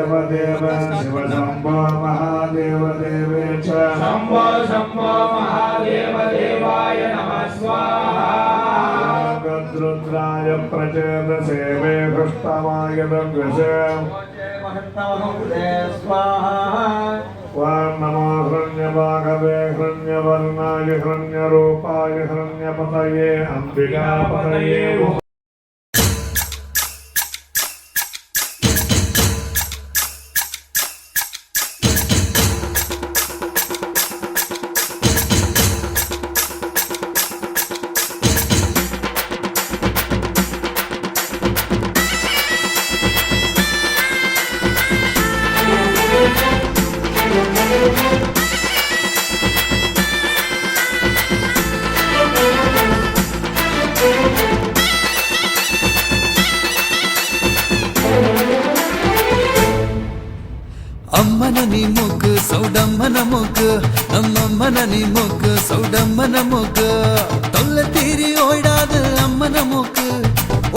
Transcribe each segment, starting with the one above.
देव देव शिव शंभो महादेव देवेश शंभो शंभो महादेव देवाय नमः स्वाहा रुद्राय प्रचेद सेवे हृष्टमाय दग्विषे स्वाहा नमो हिरण्यभागवे हिरण्यवर्णाय हिरण्यरूपाय हिरण्यपतये अंबिकापतये ಅಮ್ಮನ ನೀ ಮುಗ್ಗು ಸೌಡಮ್ಮನ ಮುಗ್ಗು ನಮ್ಮಮ್ಮನ ನೀ ಮುಗ್ಗು ಸೌಡಮ್ಮನ ಮುಗ್ಗು ತೊಲ್ಲ ತೀರಿ ಓಯ್ಡಾದ ಅಮ್ಮನ ಮುಗ್ಗು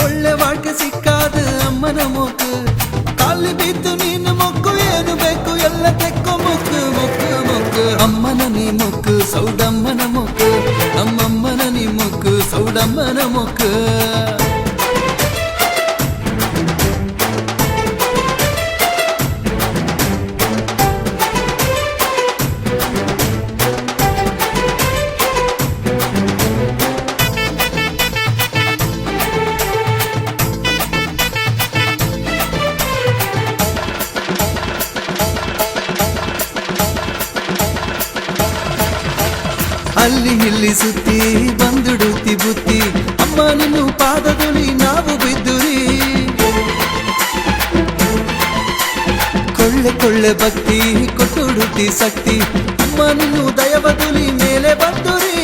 ಒಳ್ಳೆ ವಾಳ್ಕೆ ಸಿಕ್ಕಾದ ಅಮ್ಮನ ಮುಗ್ಗು ಕಾಲಿ ಬಿದ್ದು ನೀನು ಮುಗ್ಗು ಏನು ಬೇಕು ಎಲ್ಲ ತೆಕ್ಕೋ ಮುಗ್ಗು ಮುಗ್ಗು ಮುಗ್ಗು ಅಮ್ಮನ ನೀ ಮುಗ್ಗು ಸೌಡಮ್ಮನ ಮುಗ್ಗು ನಮ್ಮಮ್ಮನ ನೀ ಮುಗ್ಗು ಸೌಡಮ್ಮನ ಮುಗ್ಗು ಅಲ್ಲಿ ಇಲ್ಲಿ ಸುತ್ತಿ ಬಂದುಡುತ್ತಿ ಬುತ್ತಿ ಅಮ್ಮ ನಿನ್ನು ಪಾದದುಲಿ ನಾವು ಬಿದ್ದುರಿ ಕೊಳ್ಳೆ ಕೊಳ್ಳೆ ಭಕ್ತಿ ಕೊಟ್ಟುಡುತ್ತಿ ಶಕ್ತಿ ಅಮ್ಮ ನಿನ್ನು ದಯವದುಲಿ ಮೇಲೆ ಬಂದುರಿ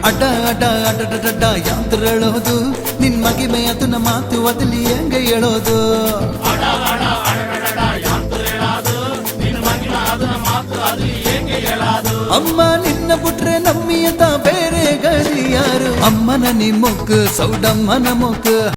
ಅಡ್ಡ ಅಡ್ಡ ಅಡ್ಡ ಯಾಂತ್ರ ಹೇಳೋದು ನಿನ್ ಮಗಿಮೆ ಅದನ್ನ ಮಾತು ಅದಲಿ ಹೆಂಗೆ ಹೇಳೋದು ಅಮ್ಮ ನಿನ್ನ ಬಿಟ್ರೆ ನಮ್ಮಿಯತ ಬೇರೆ ಗಡಿ ಯಾರು ಅಮ್ಮನ ನಿಮ್ಮೊಕ್ಕು ಸೌಡಮ್ಮನ ಮೊಕ್ಕು